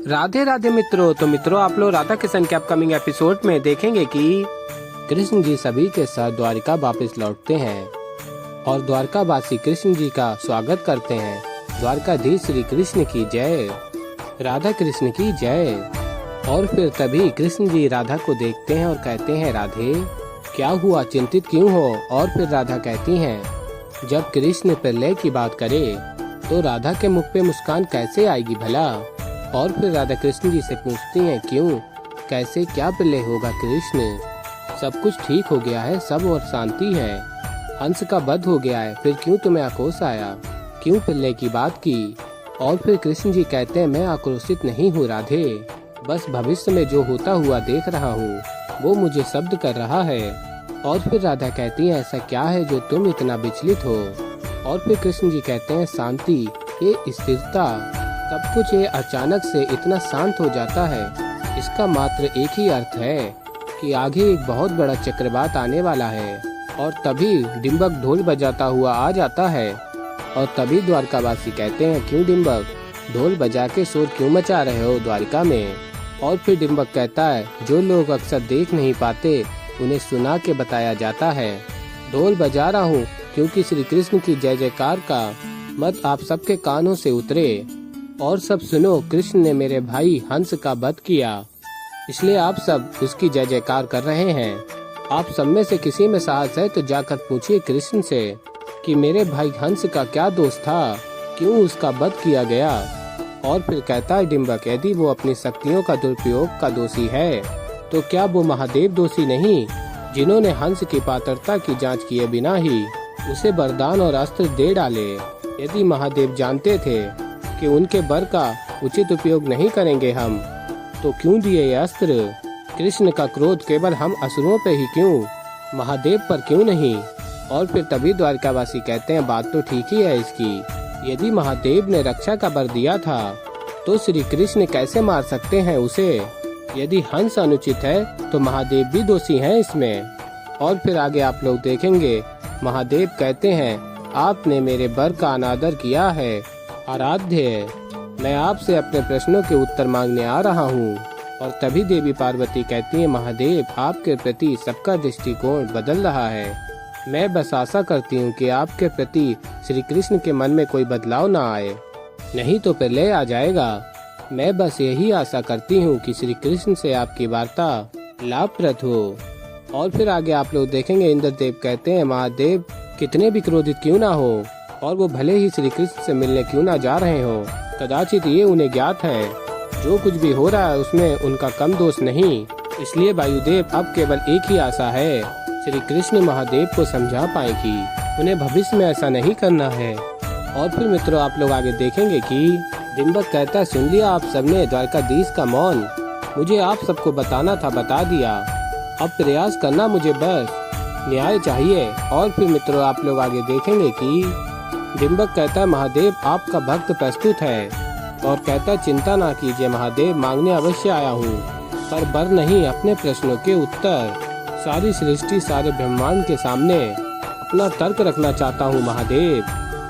राधे राधे मित्रों। तो मित्रों, आप लोग राधा किशन के अपकमिंग एपिसोड में देखेंगे कि कृष्ण जी सभी के साथ द्वारिका वापस लौटते हैं और द्वारकावासी कृष्ण जी का स्वागत करते हैं। द्वारकाधीश श्री कृष्ण की जय, राधा कृष्ण की जय। और फिर तभी कृष्ण जी राधा को देखते हैं और कहते हैं, राधे क्या हुआ, चिंतित क्यों हो? और फिर राधा कहती हैं, जब कृष्ण प्रलय की बात करे तो राधा के मुख पे मुस्कान कैसे आएगी भला? और फिर राधा कृष्ण जी से पूछती हैं, क्यों, कैसे, क्या प्रलय होगा कृष्ण? सब कुछ ठीक हो गया है, सब और शांति है, हंस का वध हो गया है, फिर क्यों तुम्हें आक्रोश आया, क्यों प्रलय की बात की? और फिर कृष्ण जी कहते हैं, मैं आक्रोशित नहीं हूँ राधे, बस भविष्य में जो होता हुआ देख रहा हूँ वो मुझे शब्द कर रहा है। और फिर राधा कहती है, ऐसा क्या है जो तुम इतना विचलित हो? और फिर कृष्ण जी कहते हैं, शांति, ये स्थिरता, सब कुछ ये अचानक से इतना शांत हो जाता है, इसका मात्र एक ही अर्थ है कि आगे एक बहुत बड़ा चक्रवात आने वाला है। और तभी डिम्बक ढोल बजाता हुआ आ जाता है और तभी द्वारकावासी कहते हैं, क्यों डिम्बक, ढोल बजा के शोर क्यों मचा रहे हो द्वारिका में? और फिर डिम्बक कहता है, जो लोग अक्सर देख नहीं पाते उन्हें सुना के बताया जाता है। ढोल बजा रहा हूँ क्योंकि श्री कृष्ण की जय जयकार का मत आप सबके कानों से उतरे और सब सुनो, कृष्ण ने मेरे भाई हंस का वध किया, इसलिए आप सब उसकी जय जयकार कर रहे हैं। आप सब में से किसी में साहस है तो जाकर पूछिए कृष्ण से कि मेरे भाई हंस का क्या दोष था, क्यों उसका वध किया गया? और फिर कहता है डिम्बक, यदि वो अपनी शक्तियों का दुरुपयोग का दोषी है तो क्या वो महादेव दोषी नहीं, जिन्होंने हंस की पात्रता की जांच किए बिना ही उसे वरदान और अस्त्र दे डाले? यदि महादेव जानते थे कि उनके वर का उचित उपयोग नहीं करेंगे हम, तो क्यों दिए ये अस्त्र? कृष्ण का क्रोध केवल हम असुरों पे ही क्यों, महादेव पर क्यों नहीं? और फिर तभी द्वारकावासी कहते हैं, बात तो ठीक ही है इसकी, यदि महादेव ने रक्षा का वर दिया था तो श्री कृष्ण कैसे मार सकते हैं उसे? यदि हंस अनुचित है तो महादेव भी दोषी हैं इसमें। और फिर आगे आप लोग देखेंगे, महादेव कहते हैं, आपने मेरे वर का अनादर किया है, आराध्य, मैं आपसे अपने प्रश्नों के उत्तर मांगने आ रहा हूँ। और तभी देवी पार्वती कहती है, महादेव आपके प्रति सबका दृष्टिकोण बदल रहा है, मैं बस आशा करती हूँ कि आपके प्रति श्री कृष्ण के मन में कोई बदलाव ना आए, नहीं तो प्रलय आ जाएगा। मैं बस यही आशा करती हूँ कि श्री कृष्ण से आपकी वार्ता लाभप्रद हो। और फिर आगे आप लोग देखेंगे, इंद्रदेव कहते हैं, महादेव कितने भी क्रोधित क्यों ना हो और वो भले ही श्री कृष्ण से मिलने क्यों ना जा रहे हो, कदाचित ये उन्हें ज्ञात है जो कुछ भी हो रहा है उसमें उनका कम दोष नहीं, इसलिए वायुदेव अब केवल एक ही आशा है, श्री कृष्ण महादेव को समझा पाए कि उन्हें भविष्य में ऐसा नहीं करना है। और फिर मित्रों, आप लोग आगे देखेंगे कि डिम्बक कहता है, सुन लिया आप सबने द्वारकाधीश का मौन, मुझे आप सबको बताना था, बता दिया, अब प्रयास करना मुझे बस न्याय चाहिए। और फिर मित्रों, आप लोग आगे देखेंगे कि डिम्बक कहता है, महादेव आपका भक्त प्रस्तुत है, और कहता, चिंता ना कीजिए महादेव, मांगने अवश्य आया हूँ, पर वर नहीं, अपने प्रश्नों के उत्तर। सारी सृष्टि, सारे ब्रह्मांड के सामने अपना तर्क रखना चाहता हूँ महादेव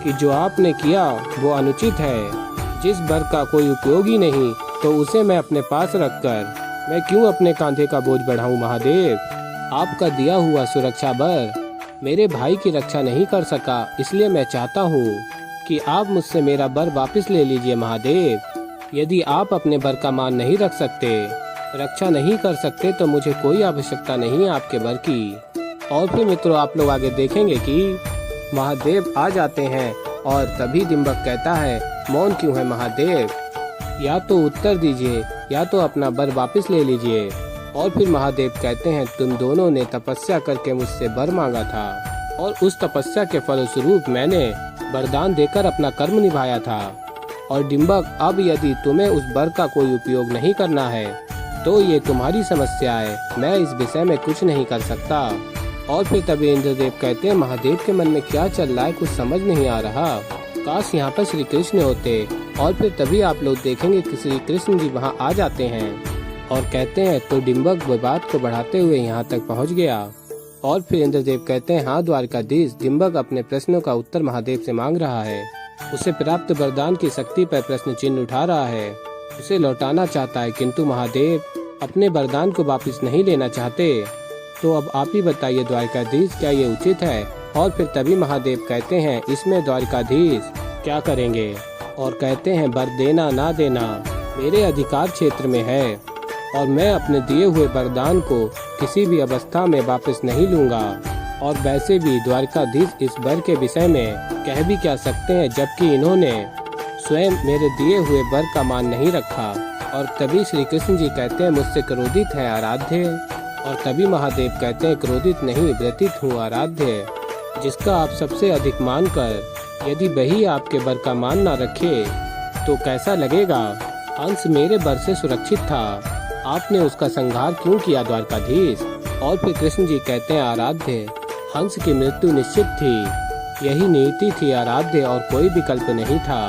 कि जो आपने किया वो अनुचित है। जिस वर का कोई उपयोग ही नहीं तो उसे मैं अपने पास रखकर मैं क्यों अपने कांधे का बोझ बढ़ाऊं महादेव? आपका दिया हुआ सुरक्षा वर मेरे भाई की रक्षा नहीं कर सका, इसलिए मैं चाहता हूँ कि आप मुझसे मेरा वर वापस ले लीजिए महादेव। यदि आप अपने वर का मान नहीं रख सकते, रक्षा नहीं कर सकते, तो मुझे कोई आवश्यकता नहीं आपके वर की। और फिर मित्रों, आप लोग आगे देखेंगे कि महादेव आ जाते हैं और तभी डिम्बक कहता है, मौन क्यों है महादेव, या तो उत्तर दीजिए या तो अपना वर वापस ले लीजिए। और फिर महादेव कहते हैं, तुम दोनों ने तपस्या करके मुझसे वर मांगा था और उस तपस्या के फलस्वरूप मैंने वरदान देकर अपना कर्म निभाया था। और डिम्बक, अब यदि तुम्हें उस वर का कोई उपयोग नहीं करना है तो ये तुम्हारी समस्या है, मैं इस विषय में कुछ नहीं कर सकता। और फिर तभी इंद्रदेव कहते हैं, महादेव के मन में क्या चल रहा है, कुछ समझ नहीं आ रहा, काश यहाँ पर श्री कृष्ण होते। और फिर तभी आप लोग देखेंगे कि श्री कृष्ण जी वहाँ आ जाते हैं और कहते हैं, तो डिम्बक वो बात को बढ़ाते हुए यहाँ तक पहुँच गया। और फिर इंद्रदेव कहते हैं, हाँ द्वारकाधीश, डिम्बक अपने प्रश्नों का उत्तर महादेव से मांग रहा है, उसे प्राप्त वरदान की शक्ति पर प्रश्न चिन्ह उठा रहा है। उसे लौटाना चाहता है, किंतु महादेव अपने वरदान को वापस नहीं लेना चाहते। तो अब आप ही बताइए द्वारकाधीश, क्या ये उचित है? और फिर तभी महादेव कहते हैं, इसमें द्वारकाधीश क्या करेंगे? और कहते हैं, वर देना ना देना मेरे अधिकार क्षेत्र में है और मैं अपने दिए हुए वरदान को किसी भी अवस्था में वापस नहीं लूंगा। और वैसे भी द्वारकाधीश इस वर के विषय में कह भी क्या सकते हैं, जबकि इन्होंने स्वयं मेरे दिए हुए वर का मान नहीं रखा। और तभी श्री कृष्ण जी कहते हैं, मुझसे क्रोधित है आराध्य। और तभी महादेव कहते हैं, क्रोधित नहीं व्यतीत हूँ आराध्य, जिसका आप सबसे अधिक मानकर यदि वही आपके वर का मान न रखे तो कैसा लगेगा? हंस मेरे वर से सुरक्षित था, आपने उसका संहार क्यों किया द्वारकाधीश? और फिर कृष्ण जी कहते हैं, आराध्य हंस की मृत्यु निश्चित थी, यही नीति थी आराध्य, और कोई विकल्प नहीं था।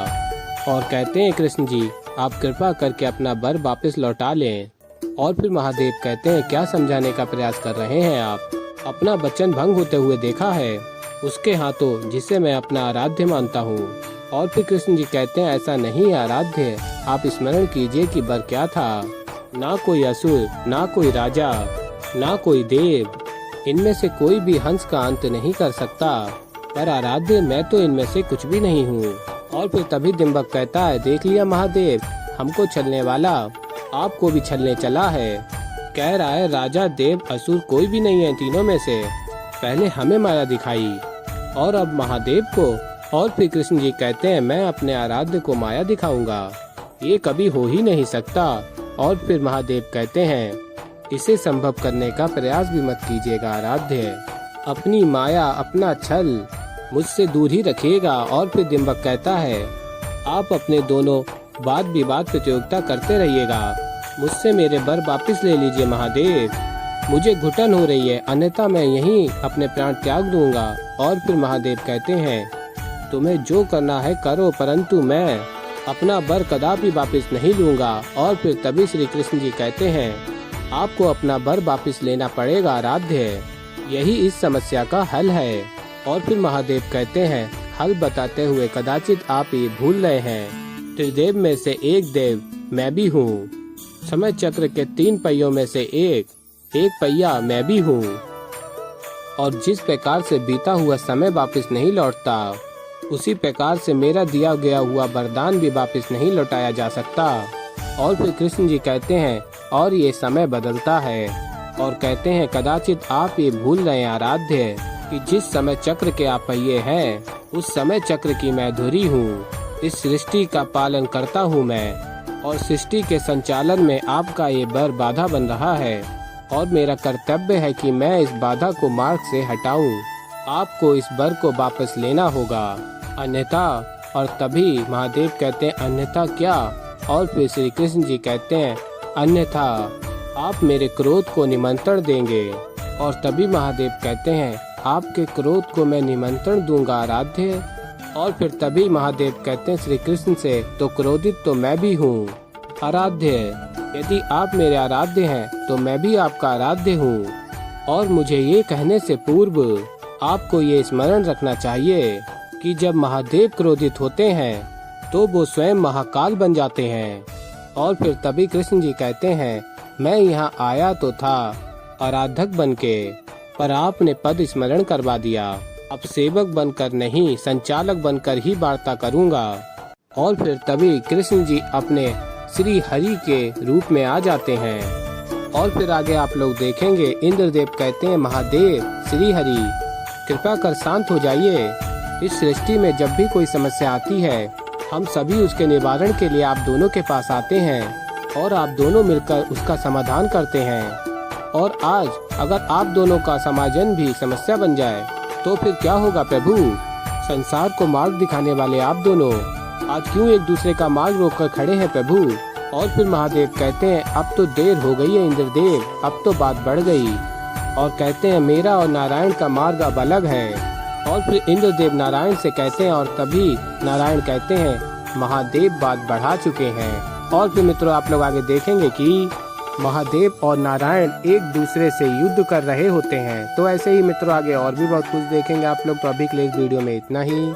और कहते हैं, कृष्ण जी आप कृपा करके अपना वर वापस लौटा लें। और फिर महादेव कहते हैं, क्या समझाने का प्रयास कर रहे हैं आप? अपना वचन भंग होते हुए देखा है उसके हाथों, जिसे मैं अपना आराध्य मानता हूँ। और फिर कृष्ण जी कहते हैं, ऐसा नहीं आराध्य, आप स्मरण कीजिए कि वर क्या था। ना कोई असुर, ना कोई राजा, ना कोई देव, इनमें से कोई भी हंस का अंत नहीं कर सकता। पर आराध्य मैं तो इनमें से कुछ भी नहीं हूँ। और फिर तभी डिंबक कहता है, देख लिया महादेव, हमको छलने वाला आपको भी छलने चला है। कह रहा है राजा देव असुर कोई भी नहीं है तीनों में से, पहले हमें माया दिखाई और अब महादेव को। और फिर कृष्ण जी कहते हैं, मैं अपने आराध्य को माया दिखाऊंगा, ये कभी हो ही नहीं सकता। और फिर महादेव कहते हैं, इसे संभव करने का प्रयास भी मत कीजिएगा आराध्य, अपनी माया अपना छल मुझसे दूर ही रखिएगा। और फिर डिंबक कहता है, आप अपने दोनों वाद विवाद प्रतियोगिता करते रहिएगा, मुझसे मेरे वर वापस ले लीजिए महादेव, मुझे घुटन हो रही है, अन्यथा मैं यहीं अपने प्राण त्याग दूंगा। और फिर महादेव कहते हैं, तुम्हें जो करना है करो, परंतु मैं अपना वर कदापि वापस नहीं लूंगा। और फिर तभी श्री कृष्ण जी कहते हैं, आपको अपना वर वापस लेना पड़ेगा आराध्य, यही इस समस्या का हल है। और फिर महादेव कहते हैं, हल बताते हुए कदाचित आप ये भूल रहे हैं, त्रिदेव में से एक देव मैं भी हूँ, समय चक्र के 3 पहियों में से एक पहिया मैं भी हूँ। और जिस प्रकार से बीता हुआ समय वापस नहीं लौटता, उसी प्रकार से मेरा दिया गया हुआ वरदान भी वापस नहीं लौटाया जा सकता। और फिर कृष्ण जी कहते हैं, और ये समय बदलता है। और कहते हैं, कदाचित आप ये भूल रहे हैं आराध्य कि जिस समय चक्र के आप पहिए हैं, उस समय चक्र की मैं धुरी हूँ, इस सृष्टि का पालन करता हूँ मैं, और सृष्टि के संचालन में आपका ये वर बाधा बन रहा है। और मेरा कर्तव्य है कि मैं इस बाधा को मार्ग से हटाऊं। आपको इस वर को वापस लेना होगा, अन्यथा। और तभी महादेव कहते हैं, अन्यथा क्या? और फिर श्री कृष्ण जी कहते हैं, अन्यथा आप मेरे क्रोध को निमंत्रण देंगे। और तभी महादेव कहते हैं, आपके क्रोध को मैं निमंत्रण दूंगा आराध्य। और फिर तभी महादेव कहते हैं श्री कृष्ण से, तो क्रोधित तो मैं भी हूँ आराध्य, यदि आप मेरे आराध्य हैं तो मैं भी आपका आराध्य हूँ। और मुझे ये कहने से पूर्व आपको ये स्मरण रखना चाहिए कि जब महादेव क्रोधित होते हैं तो वो स्वयं महाकाल बन जाते हैं। और फिर तभी कृष्ण जी कहते हैं, मैं यहाँ आया तो था आराधक बनके, पर आपने पद स्मरण करवा दिया, अब सेवक बनकर नहीं संचालक बनकर ही वार्ता करूँगा। और फिर तभी कृष्ण जी अपने श्री हरि के रूप में आ जाते हैं। और फिर आगे आप लोग देखेंगे, इंद्रदेव कहते हैं, महादेव श्री हरि कृपा कर शांत हो जाइए, इस सृष्टि में जब भी कोई समस्या आती है हम सभी उसके निवारण के लिए आप दोनों के पास आते हैं और आप दोनों मिलकर उसका समाधान करते हैं। और आज अगर आप दोनों का समाधान भी समस्या बन जाए तो फिर क्या होगा प्रभु? संसार को मार्ग दिखाने वाले आप दोनों आज क्यों एक दूसरे का मार्ग रोककर खड़े हैं प्रभु? और फिर महादेव कहते हैं, अब तो देर हो गई है इंद्रदेव, अब तो बात बढ़ गई। और कहते हैं, मेरा और नारायण का मार्ग अब अलग है। और फिर इंद्रदेव नारायण से कहते हैं, और तभी नारायण कहते हैं, महादेव बात बढ़ा चुके हैं। और फिर मित्रों आप लोग आगे देखेंगे कि महादेव और नारायण एक दूसरे से युद्ध कर रहे होते हैं। तो ऐसे ही मित्रों आगे और भी बहुत कुछ देखेंगे आप लोग। तो अभी के लिए इस वीडियो में इतना ही।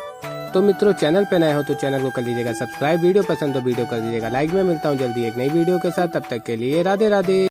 तो तो मित्रों चैनल पे नए हो तो चैनल को कर लीजिएगा सब्सक्राइब, वीडियो पसंद तो वीडियो कर दीजिएगा लाइक। मैं मिलता हूँ जल्दी एक नई वीडियो के साथ, तब तक के लिए राधे राधे।